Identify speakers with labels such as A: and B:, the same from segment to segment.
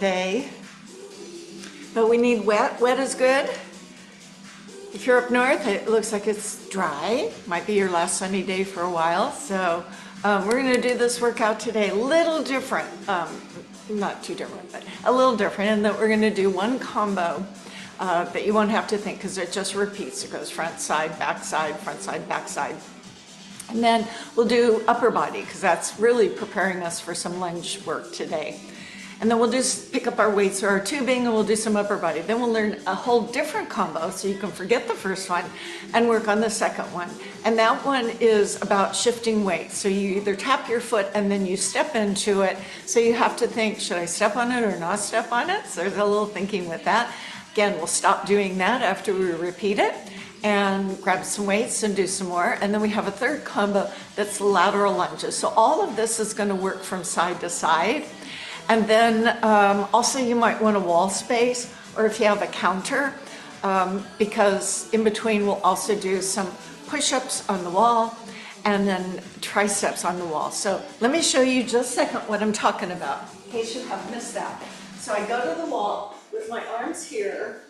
A: day, but we need wet. Wet is good. If you're up north, it looks like it's dry. Might be your last sunny day for a while. So we're gonna do this workout today, a little different. Not too different, but a little different in that we're gonna do one combo that you won't have to think because it just repeats. It goes front side, back side, front side, back side. And then we'll do upper body because that's really preparing us for some lunge work today. And then we'll just pick up our weights or our tubing and we'll do some upper body. Then we'll learn a whole different combo so you can forget the first one and work on the second one. And that one is about shifting weight. So you either tap your foot and then you step into it. So you have to think, should I step on it or not step on it? So there's a little thinking with that. Again, we'll stop doing that after we repeat it and grab some weights and do some more. And then we have a third combo that's lateral lunges. So all of this is gonna work from side to side. And then also you might want a wall space, or if you have a counter, because in between we'll also do some push-ups on the wall and then triceps on the wall. So let me show you just a second what I'm talking about, in case you have missed that. So I go to the wall with my arms here,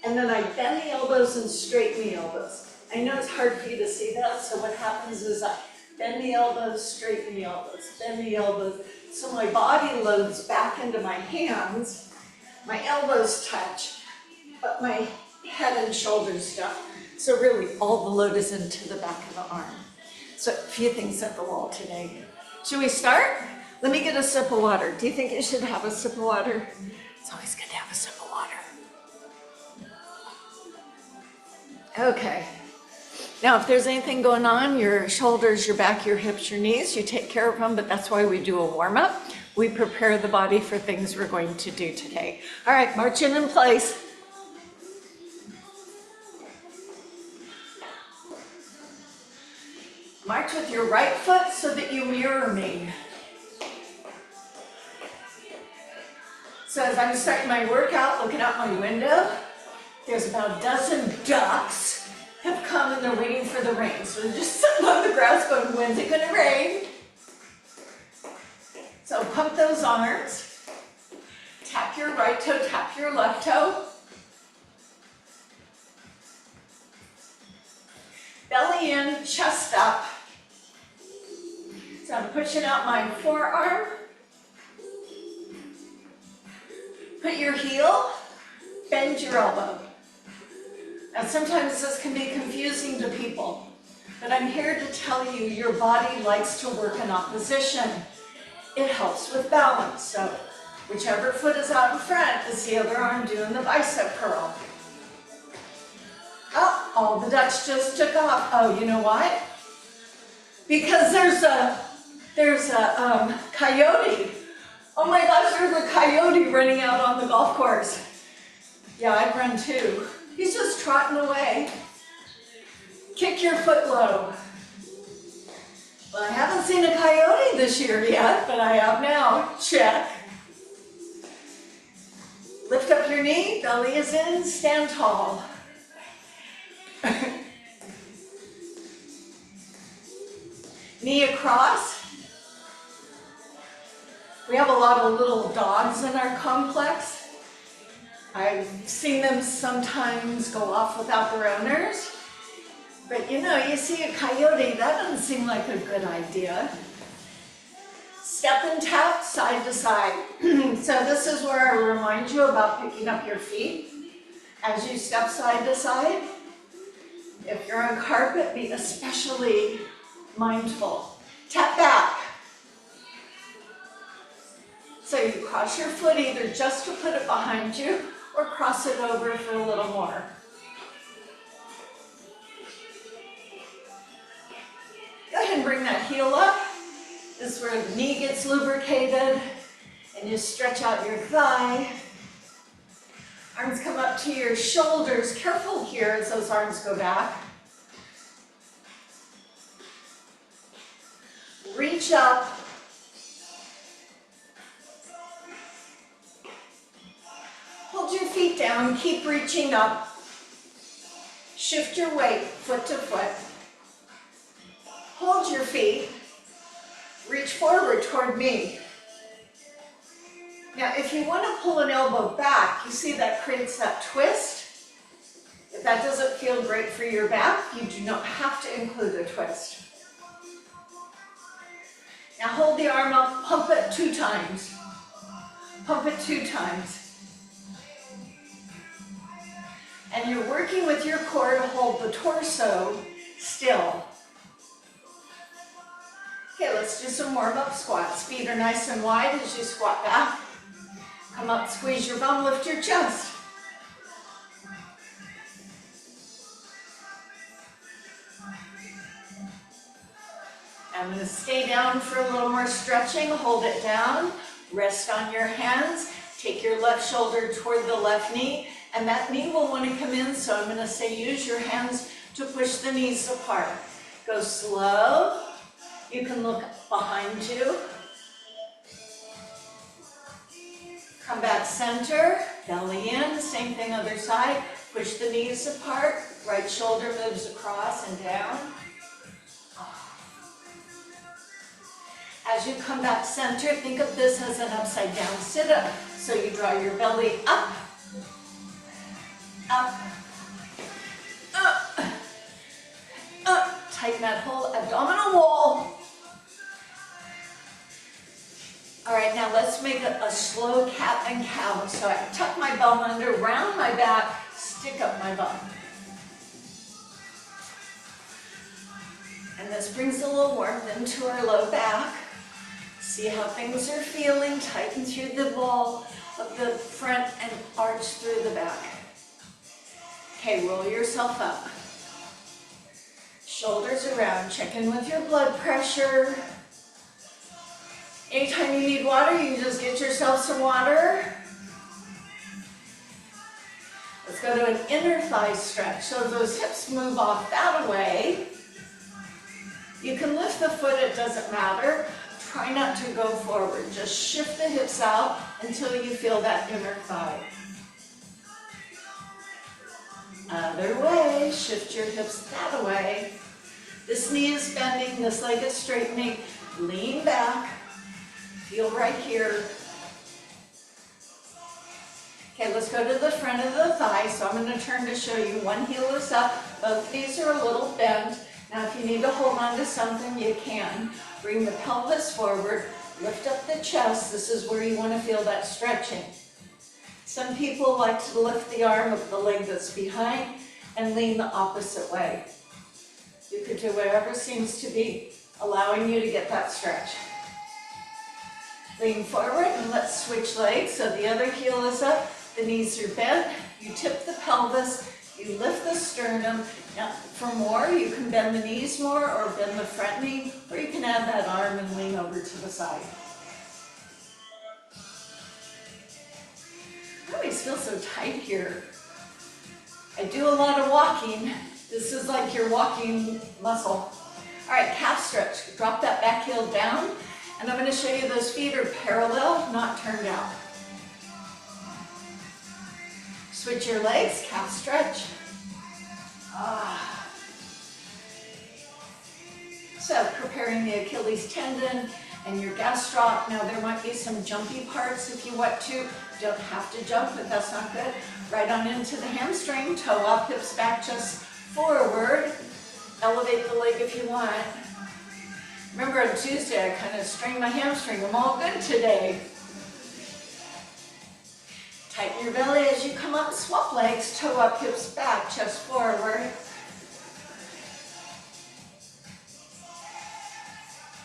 A: and then I bend the elbows and straighten the elbows. I know it's hard for you to see that, so what happens is I bend the elbows, straighten the elbows, bend the elbows. So my body loads back into my hands, my elbows touch, but my head and shoulders don't. So really all the load is into the back of the arm. So a few things at the wall today. Should we start? Let me get a sip of water. Do you think you should have a sip of water? It's always good to have a sip of water. Okay. Now, if there's anything going on, your shoulders, your back, your hips, your knees, you take care of them, but that's why we do a warm-up. We prepare the body for things we're going to do today. All right, marching in place. March with your right foot so that you mirror me. So as I'm starting my workout, looking out my window, there's about a dozen ducks have come and they're waiting for the rain. So they're just sitting on the grass going, when's it gonna rain? So pump those arms. Tap your right toe, tap your left toe. Belly in, chest up. So I'm pushing out my forearm. Put your heel, bend your elbow. Now sometimes this can be confusing to people, but I'm here to tell you your body likes to work in opposition. It helps with balance. So whichever foot is out in front is the other arm doing the bicep curl. Oh, all the ducks just took off. Oh, you know why? Because there's a coyote. Oh my gosh, there's a coyote running out on the golf course. Yeah, I'd run too. He's just trotting away. Kick your foot low. Well, I haven't seen a coyote this year yet, but I have now. Check. Lift up your knee, belly is in, stand tall. Knee across. We have a lot of little dogs in our complex. I've seen them sometimes go off without their owners. But you know, you see a coyote, that doesn't seem like a good idea. Step and tap side to side. So this is where I remind you about picking up your feet as you step side to side. If you're on carpet, be especially mindful. Tap back. So you cross your foot either just to put it behind you or cross it over for a little more. Go ahead and bring that heel up. This is where the knee gets lubricated and you stretch out your thigh. Arms come up to your shoulders. Careful here as those arms go back. Reach up. Hold your feet down, keep reaching up. Shift your weight foot to foot. Hold your feet. Reach forward toward me. Now, if you want to pull an elbow back, you see that creates that twist. If that doesn't feel great for your back, you do not have to include a twist. Now hold the arm up, pump it 2 times. Pump it 2 times. And you're working with your core to hold the torso still. Okay, let's do some warm-up squats. Feet are nice and wide as you squat back. Come up, squeeze your bum, lift your chest. I'm going to stay down for a little more stretching. Hold it down. Rest on your hands. Take your left shoulder toward the left knee, and that knee will want to come in, so I'm going to say use your hands to push the knees apart. Go slow. You can look behind you. Come back center, belly in, same thing other side. Push the knees apart, right shoulder moves across and down. As you come back center, think of this as an upside down sit-up. So you draw your belly up, up, up, up. Tighten that whole abdominal wall. All right, now let's make a slow cat and cow. So I tuck my bum under, round my back, stick up my bum. And this brings a little warmth into our low back. See how things are feeling. Tighten through the ball of the front and arch through the back. Okay, roll yourself up. Shoulders around. Check in with your blood pressure. Anytime you need water, you just get yourself some water. Let's go to an inner thigh stretch. So those hips move off that way. You can lift the foot, it doesn't matter. Try not to go forward. Just shift the hips out until you feel that inner thigh. Other way, shift your hips that way. This knee is bending, this leg is straightening. Lean back. Feel right here. Okay, let's go to the front of the thigh. So I'm going to turn to show you. One heel is up, both knees are a little bent. Now if you need to hold on to something, you can. Bring the pelvis forward, lift up the chest. This is where you want to feel that stretching. Some people like to lift the arm of the leg that's behind and lean the opposite way. You could do whatever seems to be allowing you to get that stretch. Lean forward and let's switch legs. So the other heel is up, the knees are bent. You tip the pelvis, you lift the sternum. Now for more, you can bend the knees more or bend the front knee, or you can add that arm and lean over to the side. I always feel so tight here. I do a lot of walking. This is like your walking muscle. All right, calf stretch. Drop that back heel down. And I'm going to show you those feet are parallel, not turned out. Switch your legs, calf stretch. So preparing the Achilles tendon and your gastroc. Now there might be some jumpy parts if you want to. Don't have to jump, but that's not good. Right on into the hamstring, toe up, hips back, just forward. Elevate the leg if you want. Remember on Tuesday, I kind of strained my hamstring. I'm all good today. Tighten your belly as you come up, swap legs, toe up, hips back, chest forward.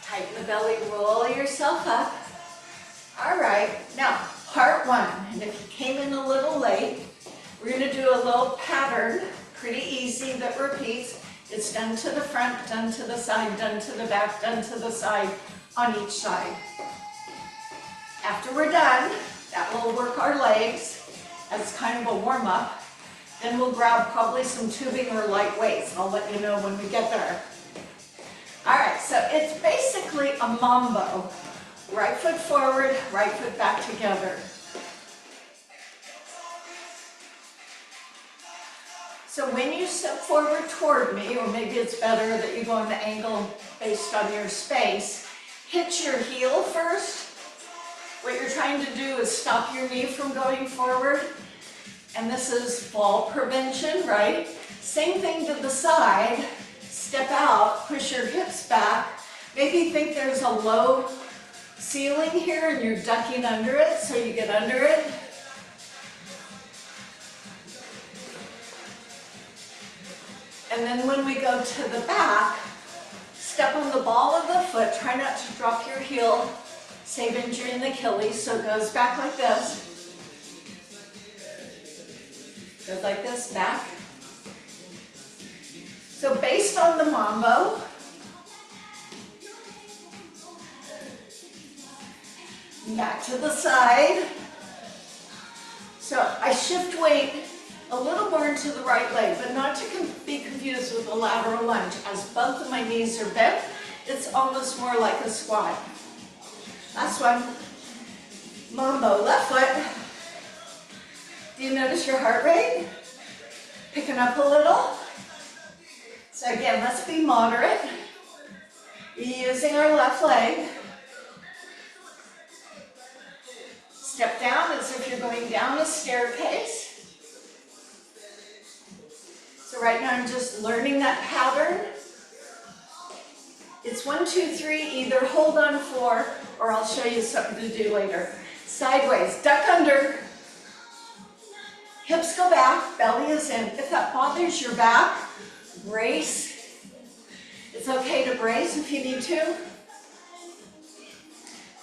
A: Tighten the belly, roll yourself up. All right, now part one. And if you came in a little late, we're going to do a little pattern, pretty easy, that repeats. It's done to the front, done to the side, done to the back, done to the side, on each side. After we're done, that will work our legs as kind of a warm-up. Then we'll grab probably some tubing or light weights. I'll let you know when we get there. All right, so it's basically a mambo. Right foot forward, right foot back together. So when you step forward toward me, or maybe it's better that you go in the angle based on your space, hit your heel first, What you're trying to do is stop your knee from going forward. And this is fall prevention, right? Same thing to the side. Step out, push your hips back. Maybe think there's a low ceiling here and you're ducking under it, so you get under it. And then when we go to the back, step on the ball of the foot. Try not to drop your heel. Save injury in the Achilles, so it goes back like this. Goes like this, back. So based on the mambo, back to the side. So I shift weight a little more into the right leg, but not to be confused with a lateral lunge. As both of my knees are bent, it's almost more like a squat. Last one. Mambo, left foot. Do you notice your heart rate? Picking up a little. So again, let's be moderate. Using our left leg. Step down as if you're going down a staircase. So right now I'm just learning that pattern. It's 1, 2, 3, either hold on 4, or I'll show you something to do later. Sideways, duck under. Hips go back, belly is in. If that bothers your back, brace. It's okay to brace if you need to.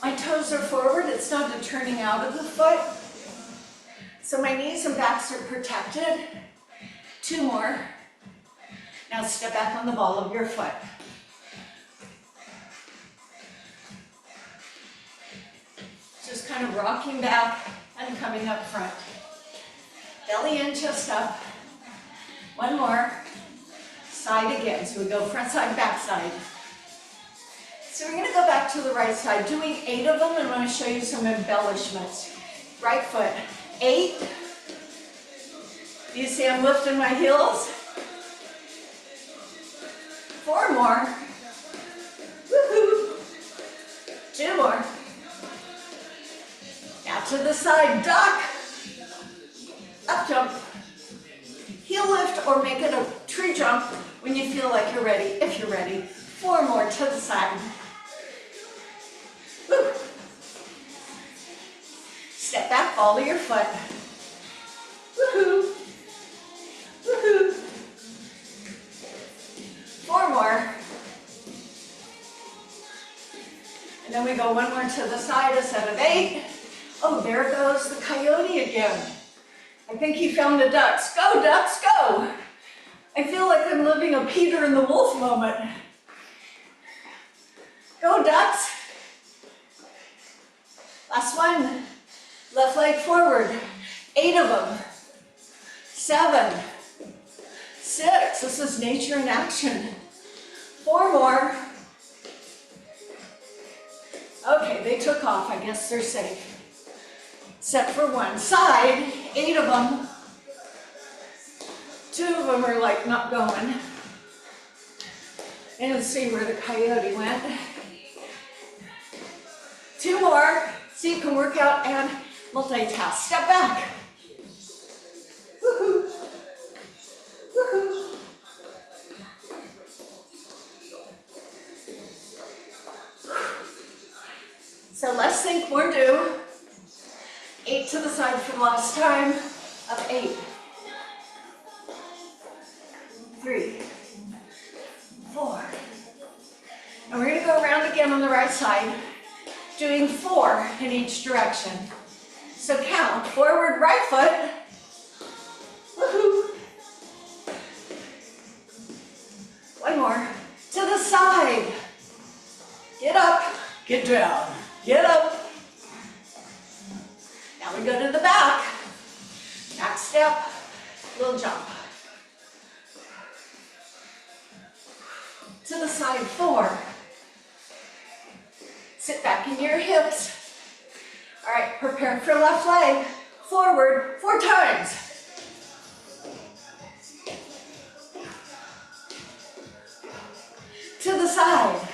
A: My toes are forward, it's not a turning out of the foot. So my knees and backs are protected. 2 more. Now step back on the ball of your foot. Just kind of rocking back and coming up front. Belly in, chest up. 1 more. Side again. So we go front side, back side. So we're going to go back to the right side, doing 8 of them, and I'm going to show you some embellishments. Right foot, 8. You see I'm lifting my heels? 4 more. Woohoo! 2 more. Now to the side, duck. Up jump. Heel lift or make it a tree jump when you feel like you're ready, if you're ready. 4 more to the side. Woo. Step back, follow your foot. Woohoo! Woohoo! 4 more. And then we go 1 more to the side, a set of 8. Oh, there goes the coyote again. I think he found the ducks. Go, ducks, go! I feel like I'm living a Peter and the Wolf moment. Go, ducks. Last one. Left leg forward. 8 of them. 7. 6. This is nature in action. 4 more. Okay, they took off. I guess they're safe. Set for 1 side. 8 of them. 2 of them are like not going. And see where the coyote went. 2 more. So you can work out and multitask. Step back. Woohoo. Woohoo. So let's think more do. 8 to the side for the last time of 8. 3, 4. And we're going to go around again on the right side, doing 4 in each direction. So count, forward right foot. Woohoo. 1 more. To the side. Get up, get down, get up. Now we go to the back. Back step, little jump. To the side, 4. Sit back in your hips. All right, prepare for left leg. Forward, 4 times. To the side.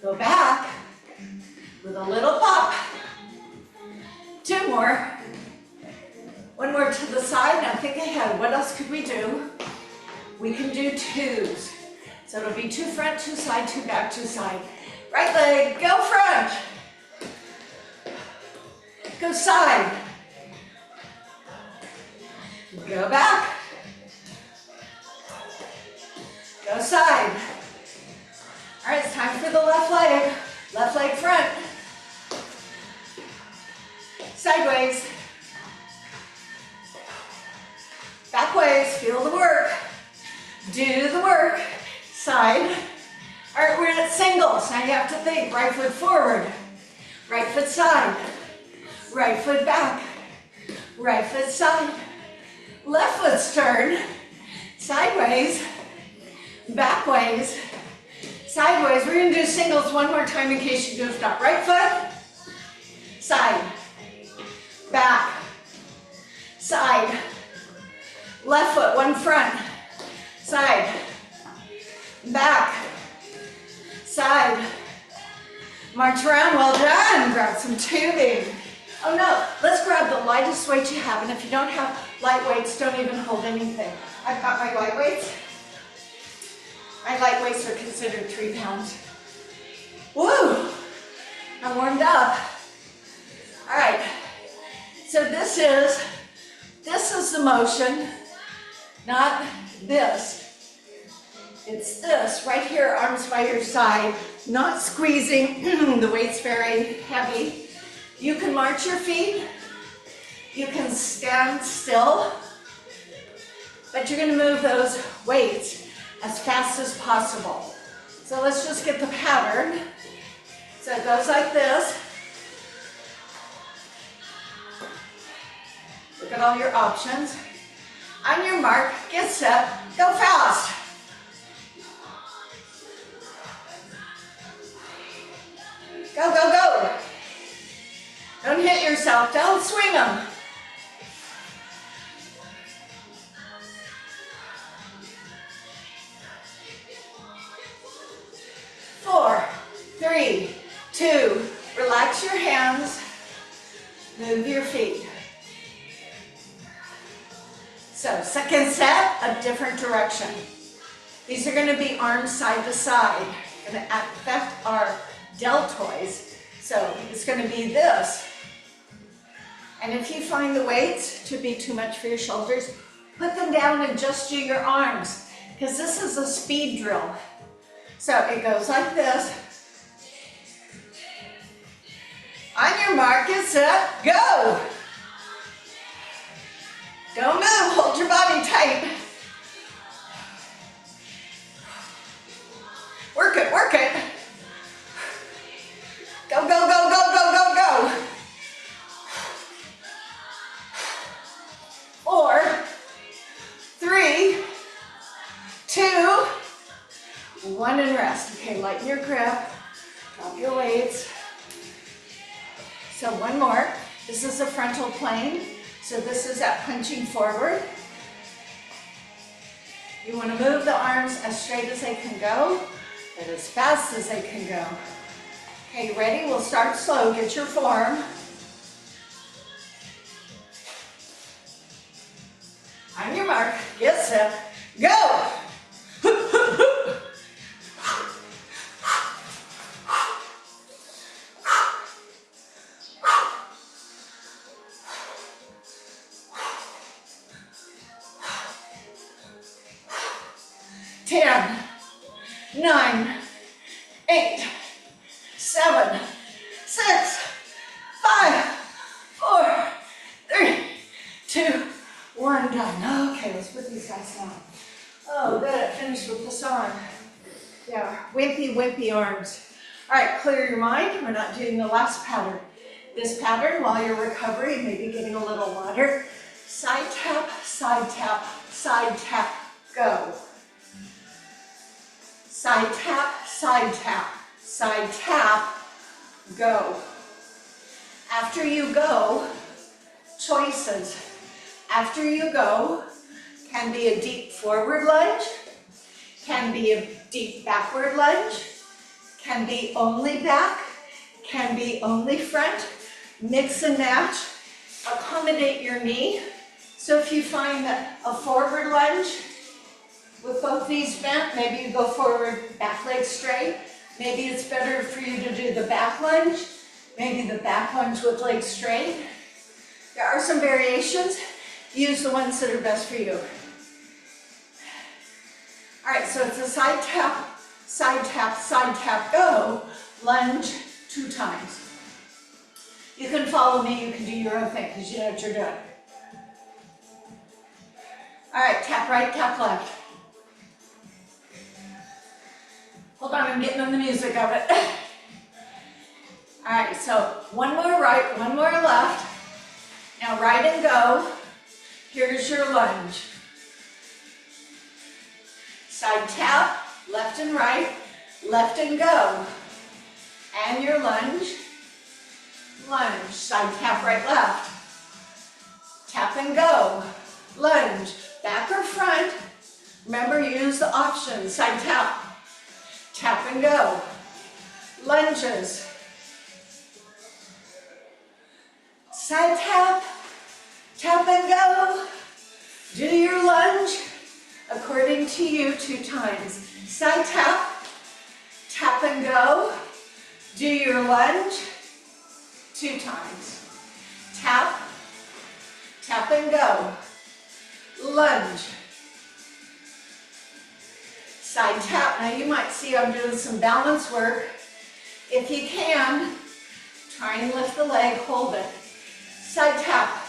A: Go back with a little pop. 2 more. 1 more to the side. Now think ahead. What else could we do? We can do 2s. So it'll be 2 front, 2 side, 2 back, 2 side. Right leg, go front. Go side. Go back. Go side. All right, it's time for the left leg. Left leg front. Sideways. Back ways, feel the work. Do the work. Side. All right, we're at singles. Now you have to think, right foot forward. Right foot side. Right foot back. Right foot side. Left foot's turn. Sideways. Back ways. Sideways. We're gonna do singles 1 more time in case you goofed up. Right foot. Side. Back. Side. Left foot, 1 front. Side. Back. Side. March around, well done. Grab some tubing. Oh no, let's grab the lightest weight you have. And if you don't have light weights, don't even hold anything. I've got my light weights. My light weights are considered 3 pounds. Woo! I'm warmed up. All right, so this is the motion, not this. It's this, right here, arms by your side, not squeezing, the weight's very heavy. You can march your feet, you can stand still, but you're gonna move those weights as fast as possible. So let's just get the pattern. So it goes like this. Look at all your options. On your mark, get set, go fast. Go, go, go. Don't hit yourself, don't swing them. Four, 3, 2, relax your hands, move your feet. So second set, a different direction. These are gonna be arms side to side, gonna affect our deltoids. So it's gonna be this. And if you find the weights to be too much for your shoulders, put them down and just do your arms, because this is a speed drill. So it goes like this. On your mark, get set, go! Don't move, hold your body tight. Work it, work it. Go, go, go, go, go, go, go. 4, 3, 2, 1, and rest. Okay, lighten your grip, drop your weights. So 1 more. This is a frontal plane. So this is that punching forward. You want to move the arms as straight as they can go, but as fast as they can go. Okay, ready? We'll start slow. Get your form. On your mark, get set, go! 10, 9, 8, 7, 6, 5, 4, 3, 2, 1, done. Okay, let's put these guys down. Oh, good, finished with this arm. Yeah, wimpy, wimpy arms. All right, clear your mind. We're not doing the last pattern. This pattern, while you're recovering, maybe getting a little water. Side tap, side tap, side tap, go. Side tap, side tap, side tap, go. After you go, choices. After you go, can be a deep forward lunge, can be a deep backward lunge, can be only back, can be only front, mix and match, accommodate your knee. So if you find that a forward lunge with both knees bent, maybe you go forward, back leg straight. Maybe it's better for you to do the back lunge, maybe the back lunge with legs straight. There are some variations. Use the ones that are best for you. All right, so it's a side tap, side tap, side tap, go. Lunge 2 times. You can follow me, you can do your own thing because you know what you're doing. All right, tap right, tap left. Hold on, I'm getting on the music of it. All right, so one more right, one more left. Now right and go. Here's your lunge. Side tap, left and right, left and go. And your lunge, lunge, side tap, right, left. Tap and go, lunge, back or front. Remember, use the options, side tap, tap and go, lunges. Side tap, tap and go. Do your lunge according to you 2 times. Side tap, tap and go. Do your lunge 2 times. Tap, tap and go. Lunge. Side tap. Now you might see I'm doing some balance work. If you can, try and lift the leg, hold it. Side tap,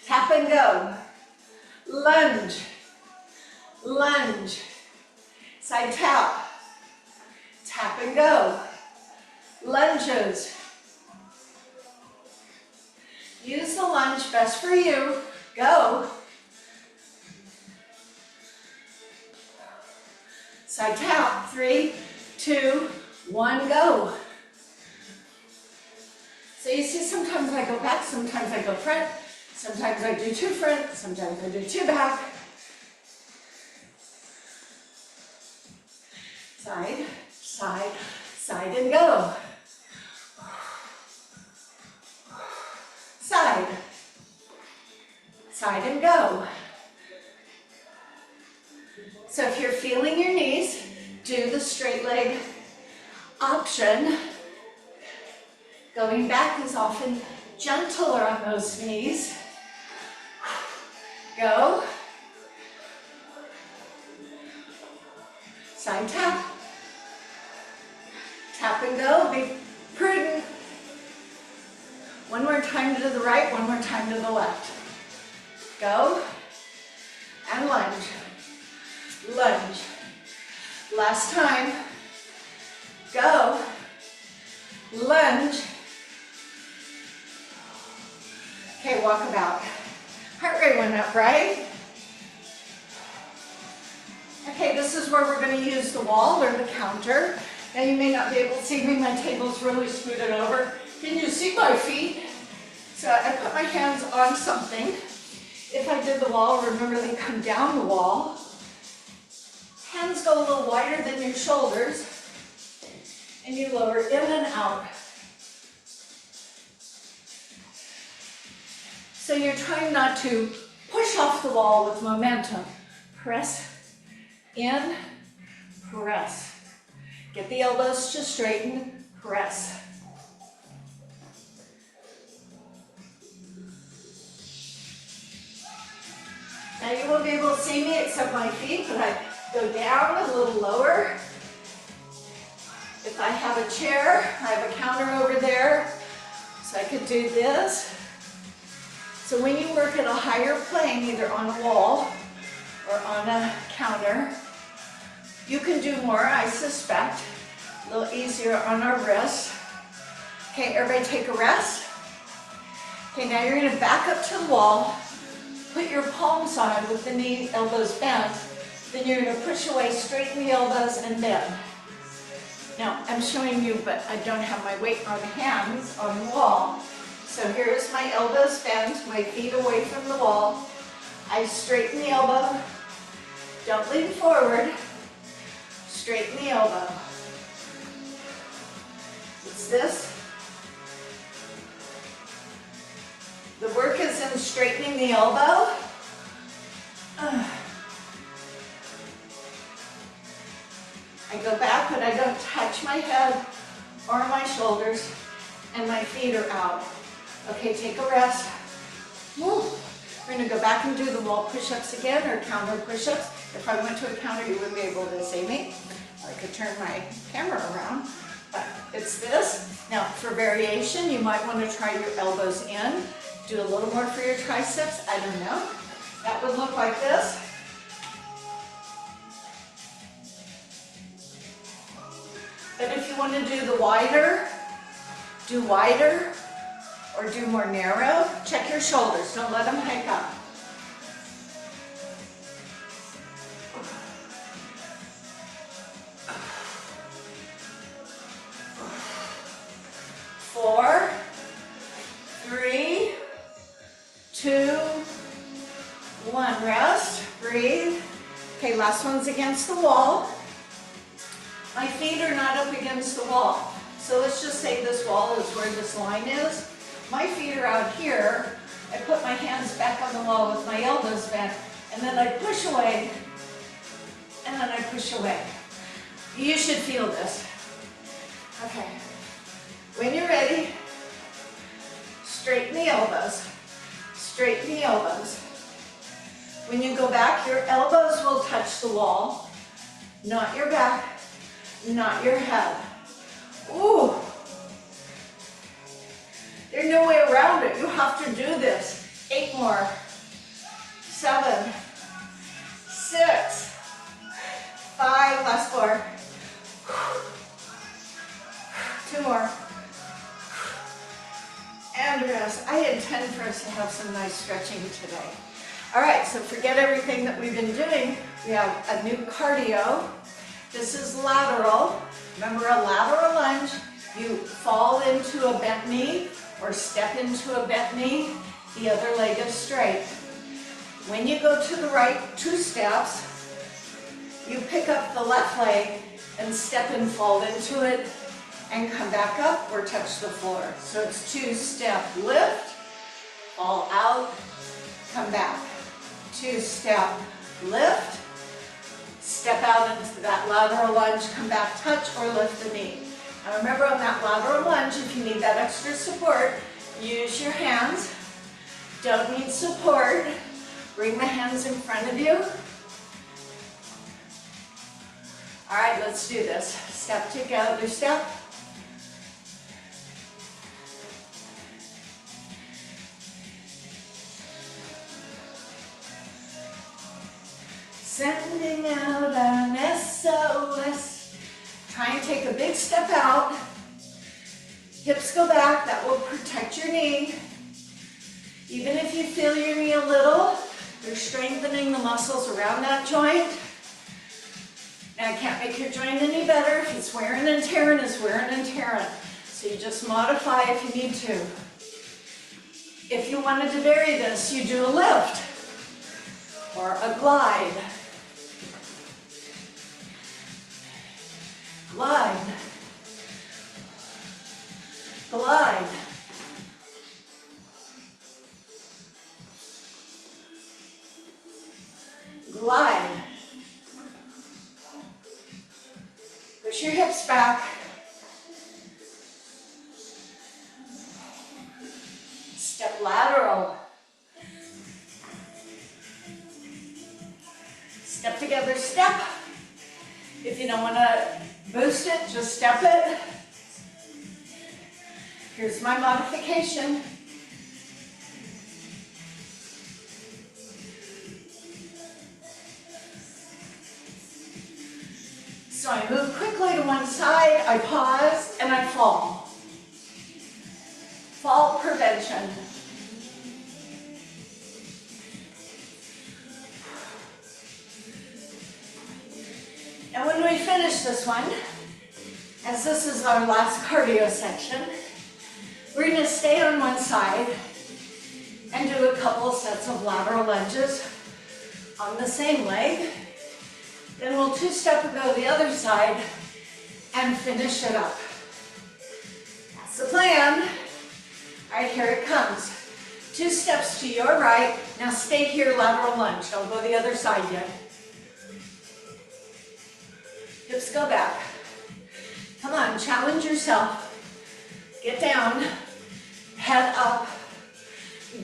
A: tap and go. Lunge, lunge. Side tap, tap and go. Lunges. Use the lunge best for you. Go. Side tap, 3, 2, 1, go. So you see, sometimes I go back, sometimes I go front, sometimes I do 2 front, sometimes I do 2 back. Side, side, side and go. Side, side and go. So if you're feeling your knees, do the straight leg option. Going back is often gentler on those knees. Go. Side tap. Tap and go. Be prudent. One more time to the right, one more time to the left. Go. And lunge. Lunge. Last time. Go. Lunge. Okay, walk about. Heart rate went up, right? Okay, this is where we're going to use the wall or the counter. Now you may not be able to see me, my table's really scooted over. Can you see my feet? So I put my hands on something. If I did the wall, remember they come down the wall. Hands go a little wider than your shoulders. And you lower in and out. So you're trying not to push off the wall with momentum. Press in, press. Get the elbows to straighten, press. Now you won't be able to see me except my feet, but I go down a little lower. If I have a chair, I have a counter over there, so I could do this. So when you work at a higher plane, either on a wall or on a counter, you can do more, I suspect, a little easier on our wrists. Okay, everybody take a rest. Okay, now you're going to back up to the wall, put your palms on with the knee, elbows bent, then you're going to push away, straighten the elbows and bend. Now, I'm showing you, but I don't have my weight on the hands on the wall. So here's my elbows bent, my feet away from the wall. I straighten the elbow, don't lean forward, straighten the elbow. this. The work is in straightening the elbow. I go back, but I don't touch my head or my shoulders, and my feet are out. Okay, take a rest. Woo. We're gonna go back and do the wall push-ups again, or counter push-ups. If I went to a counter, you wouldn't be able to see me. I could turn my camera around, but it's this. Now, for variation, you might want to try your elbows in. Do a little more for your triceps, I don't know. That would look like this. But if you want to do the wider, do wider, or do more narrow. Check your shoulders, don't let them hike up. Four, 3, 2, 1. Rest, breathe. Okay, last one's against the wall. My feet are not up against the wall. So let's just say this wall is where this line is. My feet are out here. I put my hands back on the wall with my elbows bent, and then I push away, and then I push away. You should feel this. Okay. When you're ready, straighten the elbows. Straighten the elbows. When you go back, your elbows will touch the wall, not your back, not your head. Ooh. There's no way around it. You have to do this. 8 more. 7, 6, 5, last 4. 2 more. And rest. I intend for us to have some nice stretching today. All right, so forget everything that we've been doing. We have a new cardio. This is lateral. Remember a lateral lunge. You fall into a bent knee or step into a bent knee. The other leg is straight. When you go to the right 2 steps, you pick up the left leg and step and fall into it and come back up or touch the floor. So it's 2-step lift, fall out, come back. 2-step lift, step out into that lateral lunge, come back, touch or lift the knee. Now remember on that lateral lunge, if you need that extra support, use your hands. Don't need support. Bring the hands in front of you. All right, let's do this. Step together, step. Sending out an SOS. Try and take a big step out. Hips go back, that will protect your knee. Even if you feel your knee a little, you're strengthening the muscles around that joint. Now I can't make your joint any better. If it's wearing and tearing, it's wearing and tearing. So you just modify if you need to. If you wanted to vary this, you do a lift or a glide. Glide. Glide. Glide. Push your hips back. Step lateral. Step together, step. If you don't want to boost it, just step it. Here's my modification. So I move quickly to one side, I pause, and I fall. Fall prevention. And when we finish this one, as this is our last cardio section, we're going to stay on one side and do a couple sets of lateral lunges on the same leg. Then we'll 2-step and go the other side and finish it up. That's the plan. All right, here it comes. 2 steps to your right. Now stay here, lateral lunge. Don't go the other side yet. Hips go back. Come on, challenge yourself. Get down, head up,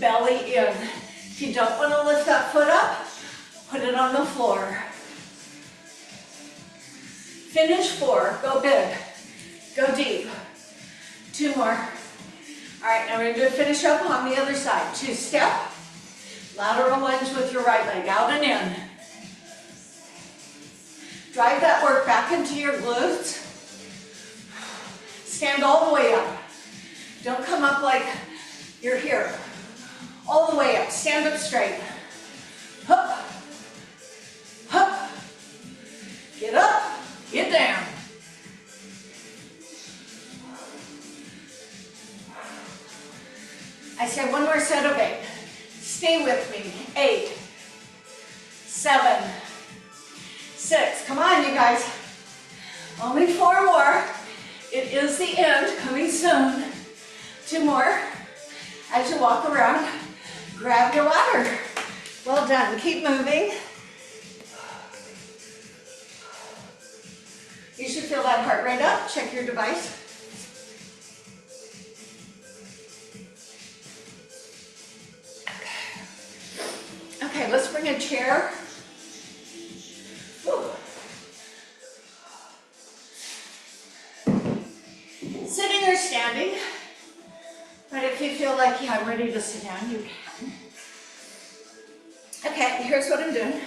A: belly in. If you don't want to lift that foot up, put it on the floor. Finish 4, go big, go deep. 2 more. All right, now we're gonna do a finish up on the other side. 2 step, lateral lunge with your right leg, out and in. Drive that work back into your glutes. Stand all the way up. Don't come up like you're here. All the way up, stand up straight. Hup, hup. Get up, get down. I said 1 more set of 8. Stay with me. 8, 7, 6. Come on, you guys. Only 4 more. It is the end, coming soon. 2 more. As you walk around, grab your water. Well done. Keep moving. You should feel that heart rate up. Check your device. Okay, let's bring a chair. Whew. Sitting or standing, but if you feel like, yeah, I'm ready to sit down, you can. Okay, here's what I'm doing.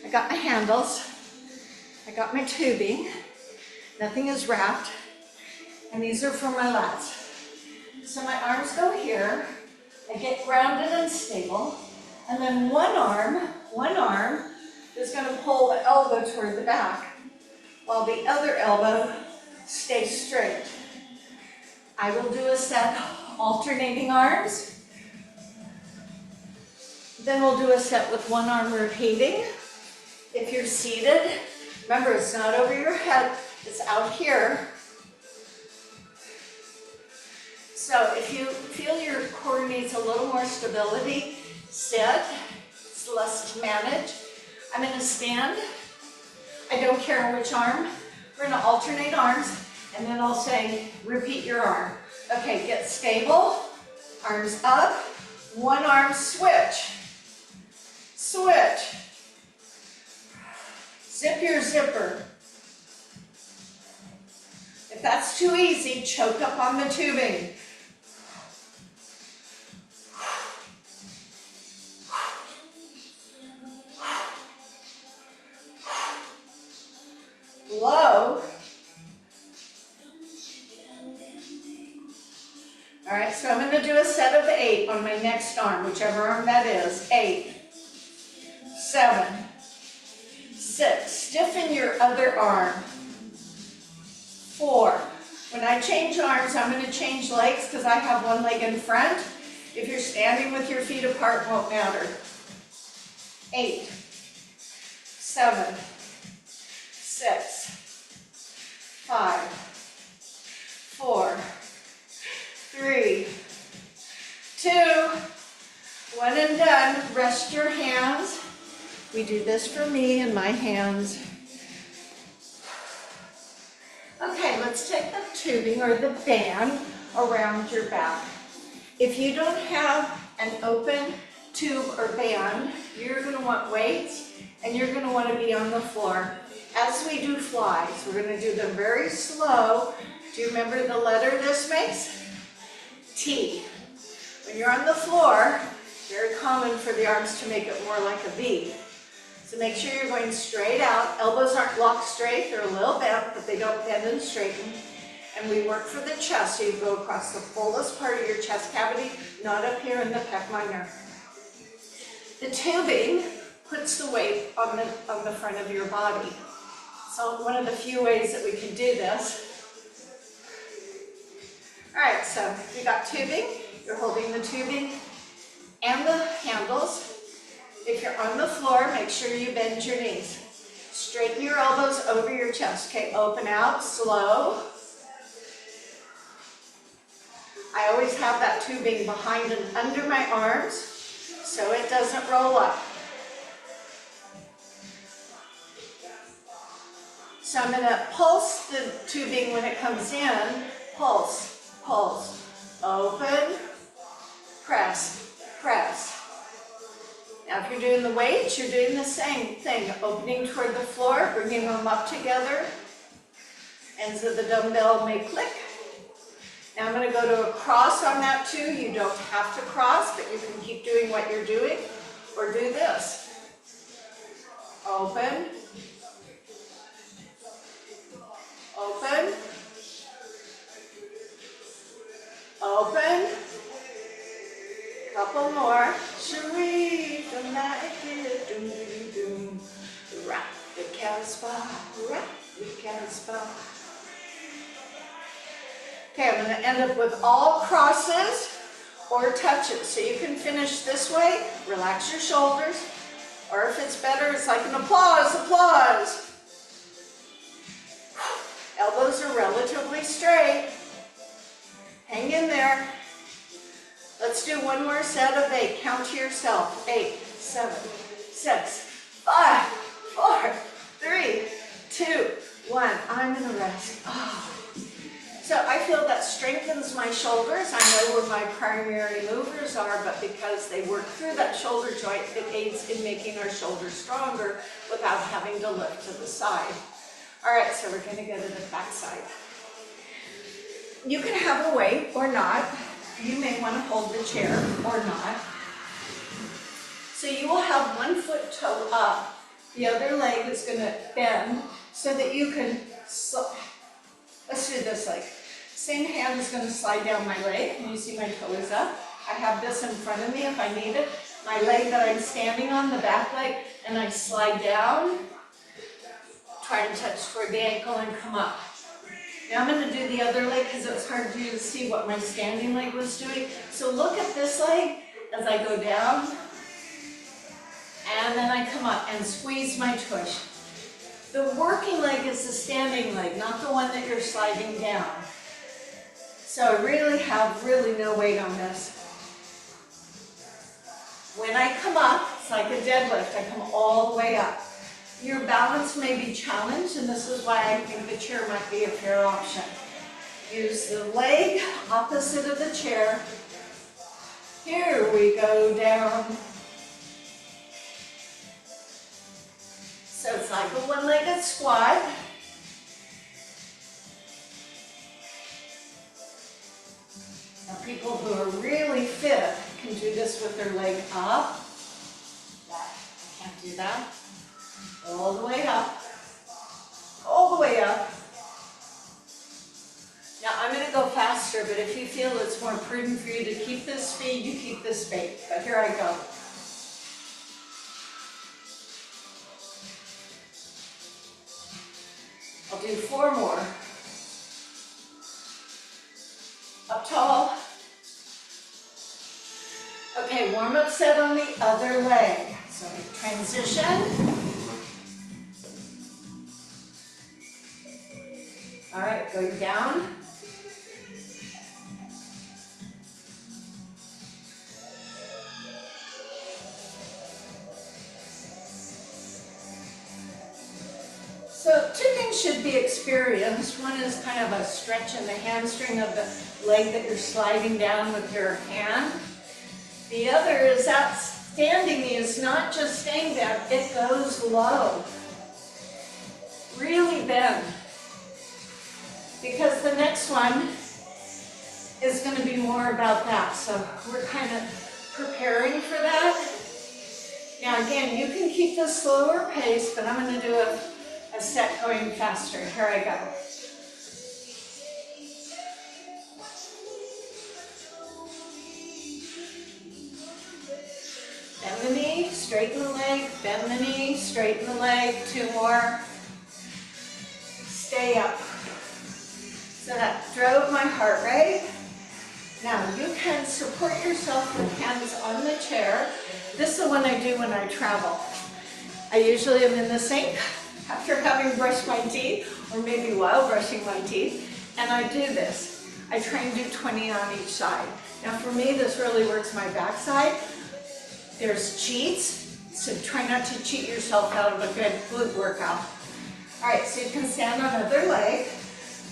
A: I got my handles, I got my tubing, nothing is wrapped, and these are for my lats. So my arms go here, I get grounded and stable, and then one arm is going to pull the elbow toward the back, while the other elbow stays straight. I will do a set alternating arms. Then we'll do a set with one arm repeating. If you're seated, remember it's not over your head, it's out here. So if you feel your core needs a little more stability, sit. It's less to manage. I'm going to stand. I don't care which arm. We're going to alternate arms, and then I'll say, repeat your arm. Okay, get stable. Arms up. One arm switch. Switch. Zip your zipper. If that's too easy, choke up on the tubing. Low. All right, so I'm going to do a set of 8 on my next arm, whichever arm that is. 8, 7, 6. Stiffen your other arm. 4. When I change arms, I'm going to change legs because I have one leg in front. If you're standing with your feet apart, it won't matter. 8, 7, 6, 5, 4, 3, 2, 1 and done. Rest your hands. We do this for me and my hands. Okay, let's take the tubing or the band around your back. If you don't have an open tube or band, you're going to want weights and you're going to want to be on the floor. As we do flies, we're going to do them very slow. Do you remember the letter this makes? T. When you're on the floor, very common for the arms to make it more like a V. So make sure you're going straight out. Elbows aren't locked straight. They're a little bent, but they don't bend and straighten. And we work for the chest, so you go across the fullest part of your chest cavity, not up here in the pec minor. The tubing puts the weight on the front of your body. So one of the few ways that we can do this. All right, so you got tubing. You're holding the tubing and the handles. If you're on the floor, make sure you bend your knees. Straighten your elbows over your chest. Okay, open out, slow. I always have that tubing behind and under my arms so it doesn't roll up. So I'm going to pulse the tubing when it comes in. Pulse, pulse, open, press, press. Now if you're doing the weights, you're doing the same thing. Opening toward the floor, bringing them up together. Ends of the dumbbell may click. Now I'm going to go to a cross on that too. You don't have to cross, but you can keep doing what you're doing. Or do this. Open. Open. Open. Couple more. Sharif, don't like it. Doom, doom, doom. Rock the Casbah. Rock the Casbah. Okay, I'm going to end up with all crosses or touches. So you can finish this way, relax your shoulders, or if it's better, it's like an applause, applause. Elbows are relatively straight. Hang in there. Let's do one more set of 8. Count to yourself. 8, 7, 6, 5, 4, 3, 2, 1. I'm going to rest. Oh. So I feel that strengthens my shoulders. I know where my primary movers are, but because they work through that shoulder joint, it aids in making our shoulders stronger without having to lift to the side. All right, so we're going to go to the back side. You can have a weight or not. You may want to hold the chair or not. So you will have one foot toe up. The other leg is going to bend so that you can, let's do this leg. Same hand is going to slide down my leg. Can you see my toe is up? I have this in front of me if I need it. My leg that I'm standing on, the back leg, and I slide down. Try to touch toward the ankle and come up. Now I'm going to do the other leg because it was hard for you to see what my standing leg was doing. So look at this leg as I go down. And then I come up and squeeze my tush. The working leg is the standing leg, not the one that you're sliding down. So I really have no weight on this. When I come up, it's like a deadlift. I come all the way up. Your balance may be challenged, and this is why I think the chair might be a fair option. Use the leg opposite of the chair. Here we go down. So it's like a one-legged squat. Now people who are really fit can do this with their leg up. I can't do that. All the way up. All the way up. Now I'm going to go faster, but if you feel it's more prudent for you to keep this speed, you keep this speed. But here I go. I'll do 4 more. Up tall. Okay, warm-up set on the other leg. So transition. All right, going down. So 2 things should be experienced. One is kind of a stretch in the hamstring of the leg that you're sliding down with your hand. The other is that standing knee is not just staying down, it goes low. Really bend. Because the next one is going to be more about that. So we're kind of preparing for that. Now again, you can keep the slower pace, but I'm going to do a set going faster. Here I go. Bend the knee, straighten the leg, bend the knee, straighten the leg. 2 more. Stay up. So that drove my heart rate. Now you can support yourself with hands on the chair. This is the one I do when I travel. I usually am in the sink after having brushed my teeth, or maybe while brushing my teeth, and I do this. I try and do 20 on each side. Now for me, this really works my backside. There's cheats, so try not to cheat yourself out of a good glute workout. All right, so you can stand on either leg.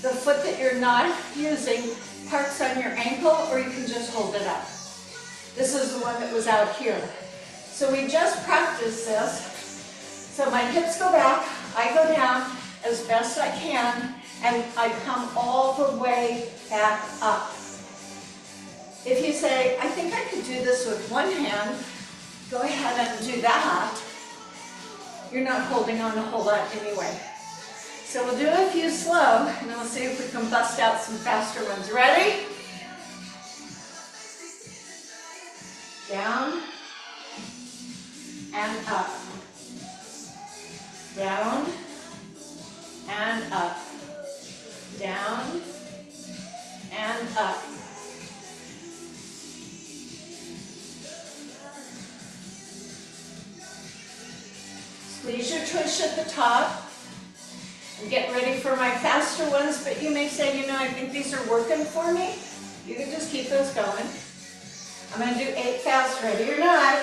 A: The foot that you're not using parks on your ankle, or you can just hold it up. This is the one that was out here. So we just practiced this. So my hips go back, I go down as best I can, and I come all the way back up. If you say, I think I could do this with one hand, go ahead and do that. You're not holding on a whole lot anyway. So we'll do a few slow, and then we'll see if we can bust out some faster ones. Ready? Down and up. Down and up. Down and up. Squeeze your tush at the top. I'm getting ready for my faster ones, but you may say, you know, I think these are working for me. You can just keep those going. I'm going to do 8 fast, ready or not.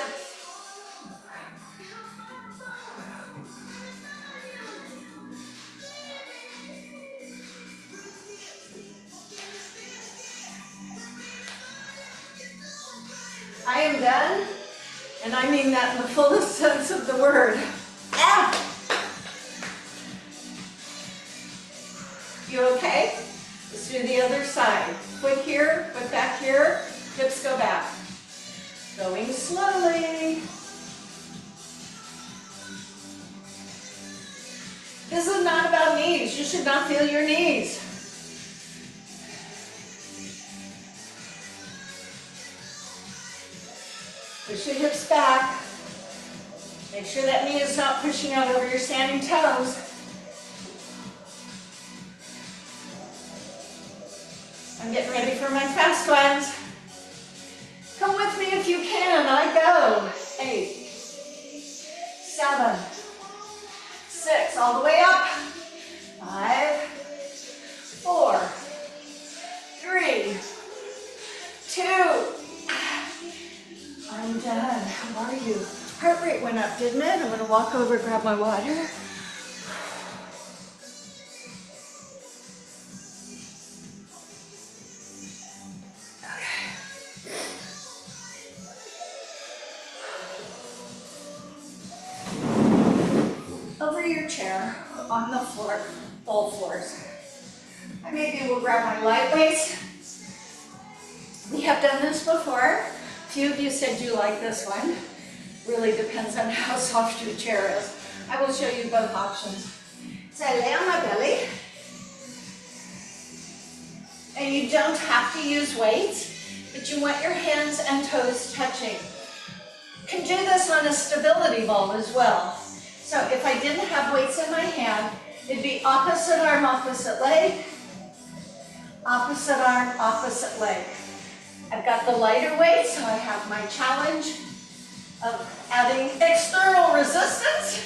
A: I am done, and I mean that in the fullest sense of the word. Ah! You okay? Let's do the other side. Foot here, foot back here, hips go back. Going slowly. This is not about knees. You should not feel your knees. Push your hips back. Make sure that knee is not pushing out over your standing toes. I'm getting ready for my fast ones. Come with me if you can. I go. 8, 7, 6, all the way up. 5, 4, 3, 2. I'm done. How are you? Heart rate went up, didn't it? I'm going to walk over, grab my water. Over your chair, on the floor, all floors. I maybe will grab my light weights. We have done this before. A few of you said you like this one. Really depends on how soft your chair is. I will show you both options. So I lay on my belly. And you don't have to use weights, but you want your hands and toes touching. You can do this on a stability ball as well. So if I didn't have weights in my hand, it'd be opposite arm, opposite leg, opposite arm, opposite leg. I've got the lighter weight, so I have my challenge of adding external resistance.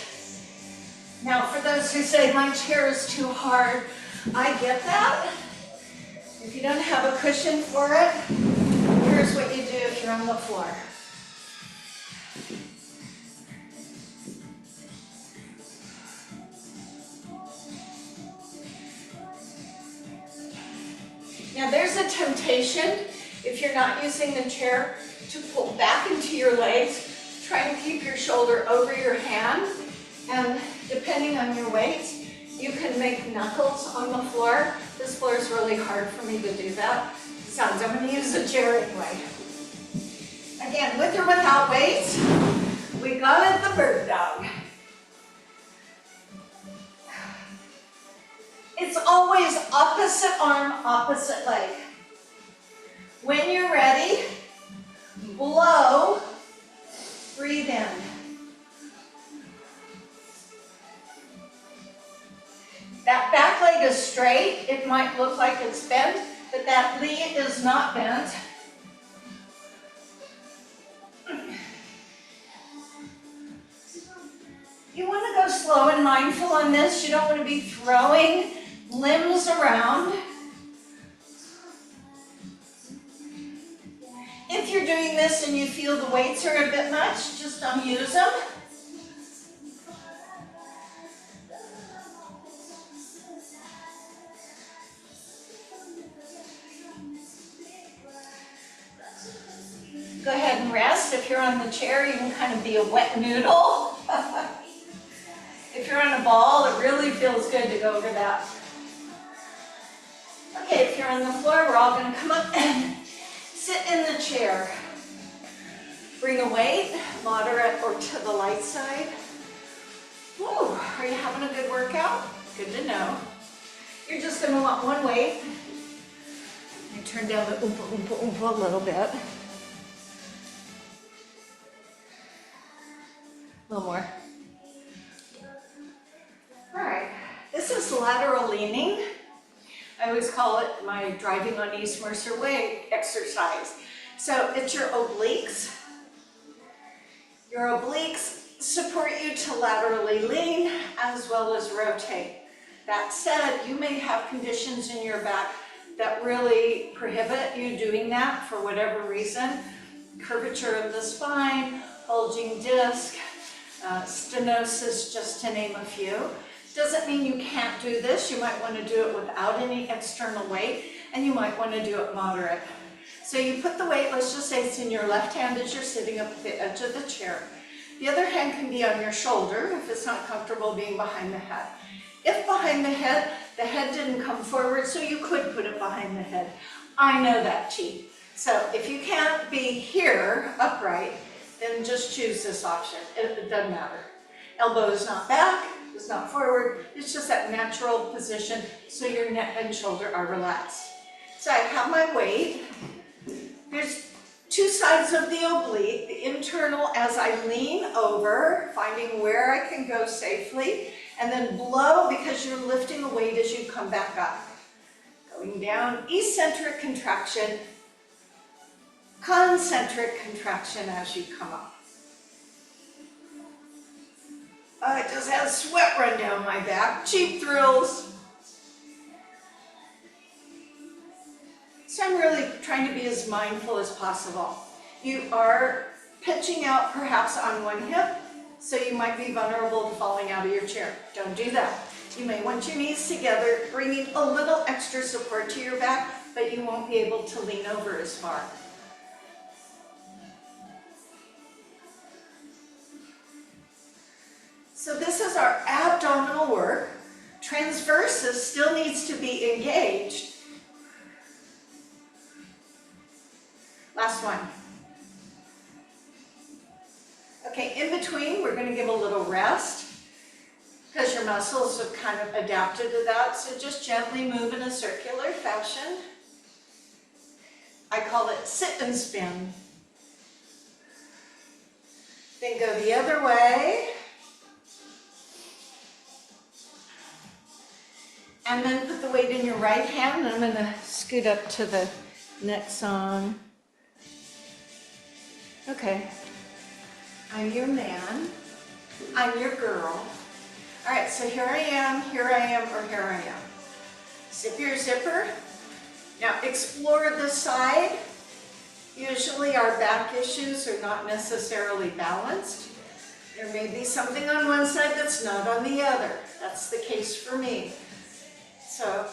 A: Now for those who say my chair is too hard, I get that. If you don't have a cushion for it, here's what you do if you're on the floor. Now there's a temptation, if you're not using the chair, to pull back into your legs. Try and keep your shoulder over your hand, and depending on your weight, you can make knuckles on the floor. This floor is really hard for me to do that. Besides, I'm going to use the chair anyway. Again, with or without weights, we got it, the bird dog. It's always opposite arm, opposite leg. When you're ready, blow, breathe in. That back leg is straight. It might look like it's bent, but that knee is not bent. You want to go slow and mindful on this. You don't want to be throwing limbs around. you're doing this and you feel the weights are a bit much, just don't use them. Go ahead and rest. If you're on the chair, you can kind of be a wet noodle. If you're on a ball, it really feels good to go over that. Okay, if you're on the floor, we're all going to come up and sit in the chair. Bring a weight, moderate or to the light side. Woo, are you having a good workout? Good to know. You're just going to want one weight. I turn down the oompa oompa oompa a little bit. A little more. All right, this is lateral leaning. I always call it my driving on East Mercer Way exercise. So it's your obliques. Your obliques support you to laterally lean as well as rotate. That said, you may have conditions in your back that really prohibit you doing that for whatever reason. Curvature of the spine, bulging disc, stenosis, just to name a few. Doesn't mean you can't do this. You might want to do it without any external weight, and you might want to do it moderate. So you put the weight, let's just say it's in your left hand as you're sitting up at the edge of the chair. The other hand can be on your shoulder if it's not comfortable being behind the head. If behind the head didn't come forward, so you could put it behind the head. I know that, cheat. So if you can't be here upright, then just choose this option. It doesn't matter. Elbow is not back, it's not forward, it's just that natural position so your neck and shoulder are relaxed. So I have my weight. There's two sides of the oblique, the internal as I lean over, finding where I can go safely, and then blow because you're lifting the weight as you come back up. Going down, eccentric contraction, concentric contraction as you come up. I just had sweat run down my back. Cheap thrills. So I'm really trying to be as mindful as possible. You are pitching out perhaps on one hip, so you might be vulnerable to falling out of your chair. Don't do that. You may want your knees together, bringing a little extra support to your back, but you won't be able to lean over as far. So this is our abdominal work. Transversus still needs to be engaged. Last one. Okay, in between, we're going to give a little rest because your muscles have kind of adapted to that. So just gently move in a circular fashion. I call it sit and spin. Then go the other way. And then put the weight in your right hand. And I'm going to scoot up to the next song. Okay. I'm your man. I'm your girl. All right, so here I am, or here I am. Zip your zipper. Now explore the side. Usually our back issues are not necessarily balanced. There may be something on one side that's not on the other. That's the case for me. So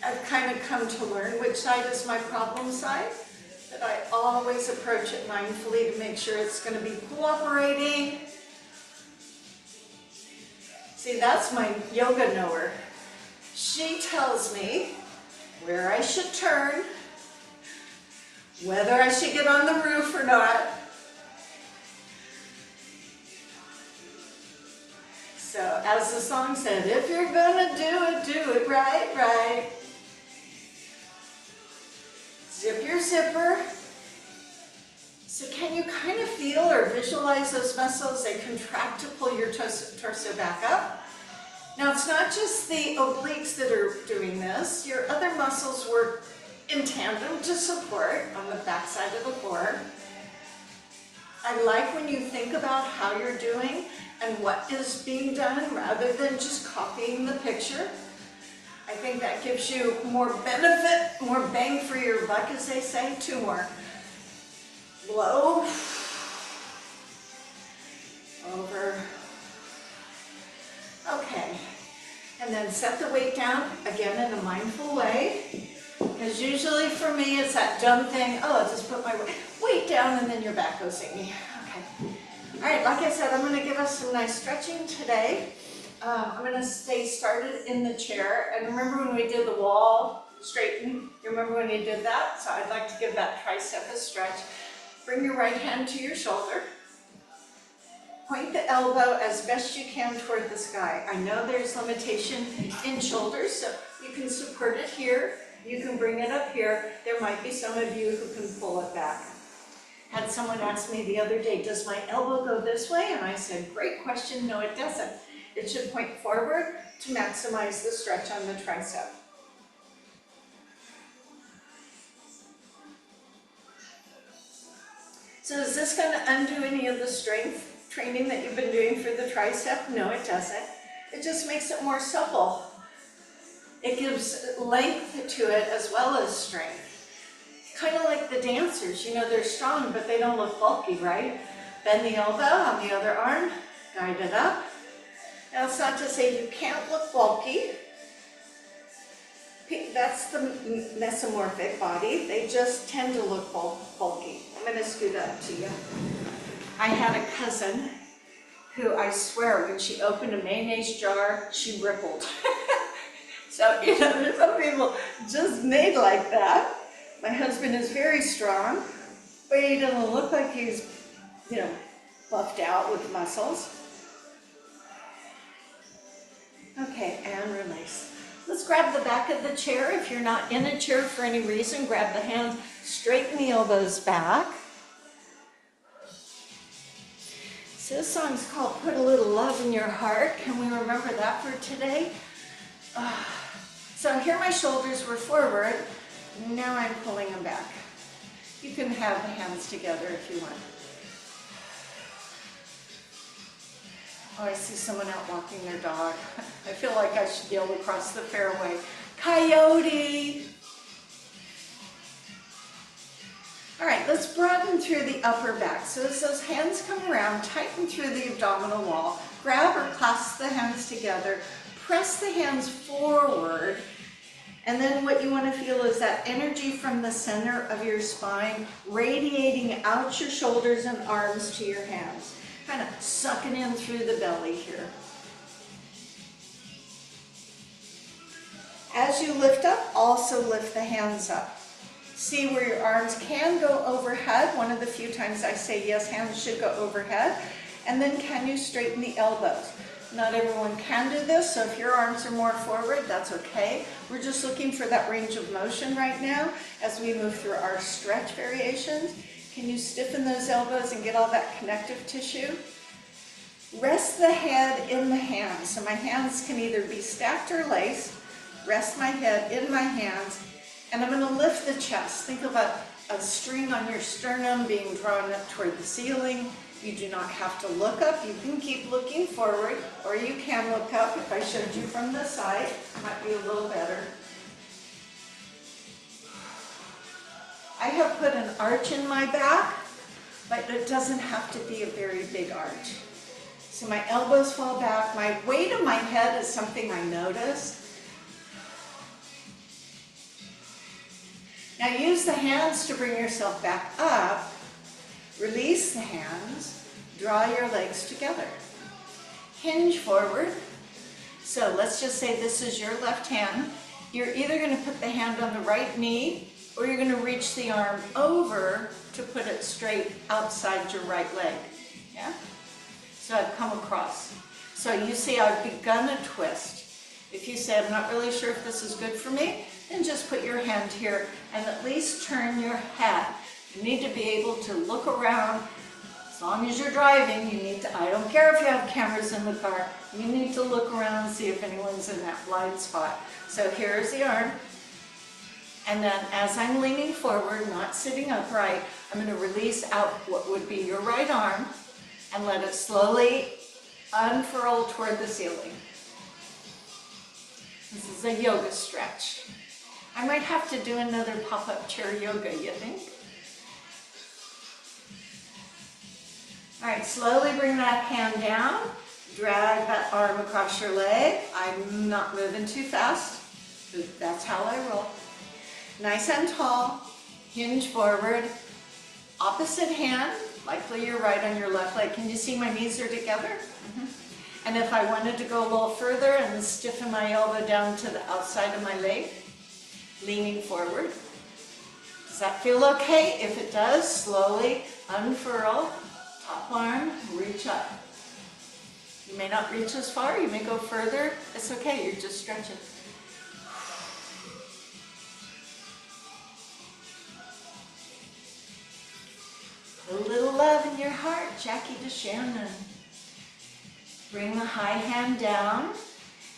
A: I've kind of come to learn which side is my problem side, but I always approach it mindfully to make sure it's going to be cooperating. See, that's my yoga knower. She tells me where I should turn, whether I should get on the roof or not. So, as the song said, if you're gonna do it right, right. Zip your zipper. So can you kind of feel or visualize those muscles? They contract to pull your torso back up. Now, it's not just the obliques that are doing this. Your other muscles work in tandem to support on the back side of the core. I like when you think about how you're doing and what is being done rather than just copying the picture. I think that gives you more benefit, more bang for your buck, as they say. Two more. Blow. Over. Okay. And then set the weight down, again in a mindful way. Because usually for me, it's that dumb thing, oh, I'll just put my weight down and then your back goes singy. Okay. All right, like I said, I'm going to give us some nice stretching today. I'm going to stay started in the chair. And remember when we did the wall straighten? You remember when you did that? So I'd like to give that tricep a stretch. Bring your right hand to your shoulder. Point the elbow as best you can toward the sky. I know there's limitation in shoulders, so you can support it here. You can bring it up here. There might be some of you who can pull it back. Had someone ask me the other day, does my elbow go this way? And I said, great question, no it doesn't. It should point forward to maximize the stretch on the tricep. So is this going to undo any of the strength training that you've been doing for the tricep? No, it doesn't. It just makes it more supple. It gives length to it as well as strength. Kind of like the dancers, you know, they're strong, but they don't look bulky, right? Bend the elbow on the other arm, guide it up. Now, it's not to say you can't look bulky. That's the mesomorphic body. They just tend to look bulky. I'm going to scoot up to you. I had a cousin who, I swear, when she opened a mayonnaise jar, she rippled. So, you know, there's some people just made like that. My husband is very strong, but he doesn't look like he's, you know, buffed out with muscles. Okay, and release. Let's grab the back of the chair. If you're not in a chair for any reason, grab the hands, straighten the elbows back. So this song's called Put a Little Love in Your Heart. Can we remember that for today? So here my shoulders were forward. Now I'm pulling them back. You can have the hands together if you want. Oh, I see someone out walking their dog. I feel like I should yell across the fairway, Coyote! All right, let's broaden through the upper back. So as those hands come around, tighten through the abdominal wall. Grab or clasp the hands together. Press the hands forward. And then what you want to feel is that energy from the center of your spine radiating out your shoulders and arms to your hands. Kind of sucking in through the belly here. As you lift up, also lift the hands up. See where your arms can go overhead. One of the few times I say yes, hands should go overhead. And then can you straighten the elbows? Not everyone can do this, so if your arms are more forward, that's okay. We're just looking for that range of motion right now as we move through our stretch variations. Can you stiffen those elbows and get all that connective tissue? Rest the head in the hands. So my hands can either be stacked or laced. Rest my head in my hands, and I'm going to lift the chest. Think of a string on your sternum being drawn up toward the ceiling. You do not have to look up. You can keep looking forward, or you can look up. If I showed you from the side, it might be a little better. I have put an arch in my back, but it doesn't have to be a very big arch. So my elbows fall back. My weight of my head is something I noticed. Now use the hands to bring yourself back up. Release the hands. Draw your legs together. Hinge forward. So let's just say this is your left hand. You're either going to put the hand on the right knee, or you're going to reach the arm over to put it straight outside your right leg. Yeah? So I've come across. So you see I've begun a twist. If you say, I'm not really sure if this is good for me, then just put your hand here and at least turn your head. You need to be able to look around. As long as you're driving, you need to, I don't care if you have cameras in the car, you need to look around and see if anyone's in that blind spot. So here's the arm. And then as I'm leaning forward, not sitting upright, I'm going to release out what would be your right arm and let it slowly unfurl toward the ceiling. This is a yoga stretch. I might have to do another pop-up chair yoga, you think? All right, slowly bring that hand down. Drag that arm across your leg. I'm not moving too fast. That's how I roll. Nice and tall. Hinge forward. Opposite hand. Likely you're right on your left leg. Can you see my knees are together? And if I wanted to go a little further and stiffen my elbow down to the outside of my leg, leaning forward. Does that feel okay? If it does, slowly unfurl, top arm, reach up. You may not reach as far, you may go further. It's okay, you're just stretching. A little love in your heart, Jackie DeShannon. Bring the high hand down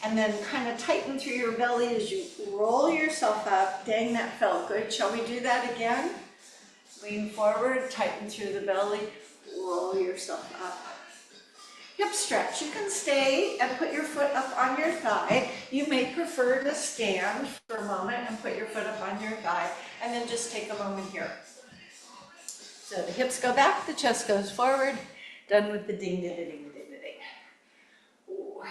A: and then kind of tighten through your belly as you roll yourself up. Dang, that felt good. Shall we do that again? Lean forward, tighten through the belly, roll yourself up. Hip stretch. You can stay and put your foot up on your thigh. You may prefer to stand for a moment and put your foot up on your thigh and then just take a moment here. So the hips go back, the chest goes forward. Done with the ding, ding, ding, ding, ding. Ooh.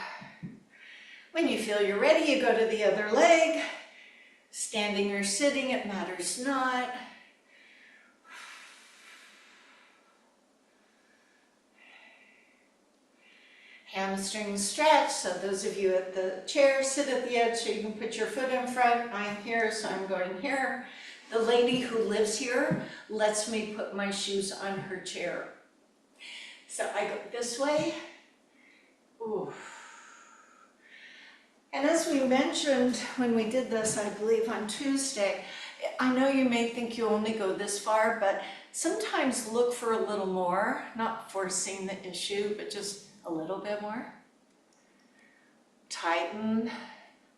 A: When you feel you're ready, you go to the other leg. Standing or sitting, it matters not. Hamstring stretch, so those of you at the chair, sit at the edge so you can put your foot in front. I'm here, so I'm going here. The lady who lives here lets me put my shoes on her chair. So I go this way. Ooh. And as we mentioned when we did this, I believe on Tuesday, I know you may think you only go this far, but sometimes look for a little more, not forcing the issue, but just a little bit more. Tighten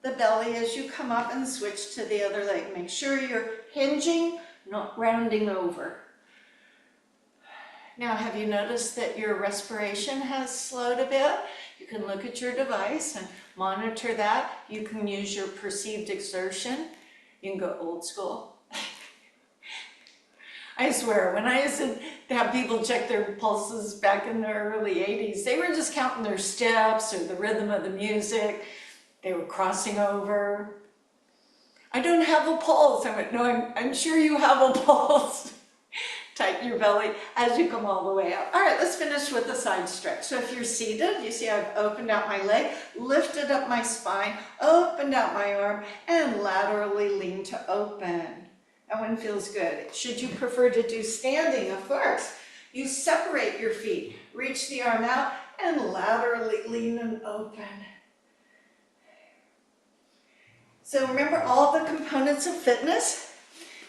A: the belly as you come up and switch to the other leg. Make sure you're hinging, not rounding over. Now, have you noticed that your respiration has slowed a bit? You can look at your device and monitor that. You can use your perceived exertion. You can go old school. I swear, when I used to have people check their pulses back in the early 80s, they were just counting their steps or the rhythm of the music. They were crossing over. I don't have a pulse. I went, no, I'm sure you have a pulse. Tighten your belly as you come all the way up. All right, let's finish with the side stretch. So if you're seated, you see I've opened out my leg, lifted up my spine, opened out my arm, and laterally lean to open. That one feels good. Should you prefer to do standing, of course, you separate your feet, reach the arm out, and laterally lean and open. So remember all the components of fitness.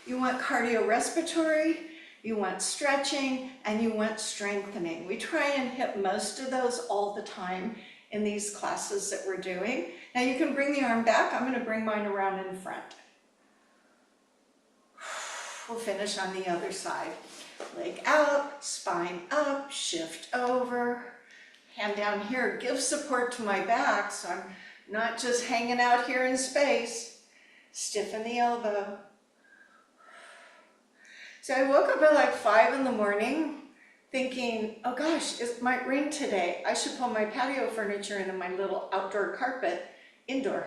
A: You want cardiorespiratory, you want stretching, and you want strengthening. We try and hit most of those all the time in these classes that we're doing. Now you can bring the arm back. I'm going to bring mine around in front. We'll finish on the other side. Leg out, spine up, shift over. Hand down here, give support to my back so I'm not just hanging out here in space. Stiffen the elbow. So I woke up at like 5 in the morning thinking, oh gosh, it might rain today. I should pull my patio furniture into my little outdoor carpet indoor.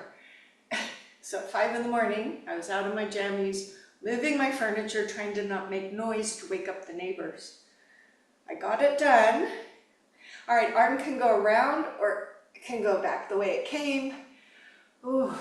A: So at 5 in the morning, I was out in my jammies, moving my furniture, trying to not make noise to wake up the neighbors. I got it done. All right, arm can go around or it can go back the way it came. Ooh.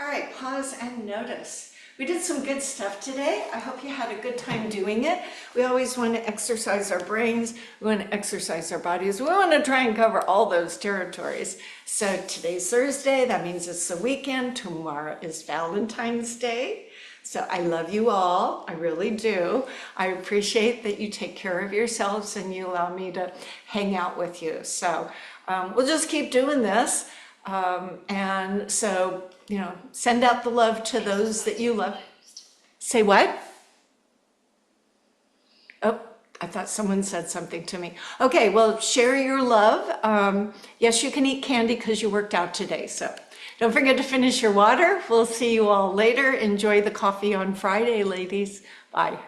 A: All right, pause and notice. We did some good stuff today. I hope you had a good time doing it. We always want to exercise our brains. We want to exercise our bodies. We want to try and cover all those territories. So today's Thursday. That means it's the weekend. Tomorrow is Valentine's Day. So I love you all. I really do. I appreciate that you take care of yourselves and you allow me to hang out with you. So we'll just keep doing this. And so, you know, send out the love to those that you love. Say what? Oh, I thought someone said something to me. Okay, well, share your love. Yes, you can eat candy because you worked out today. So don't forget to finish your water. We'll see you all later. Enjoy the coffee on Friday, ladies. Bye.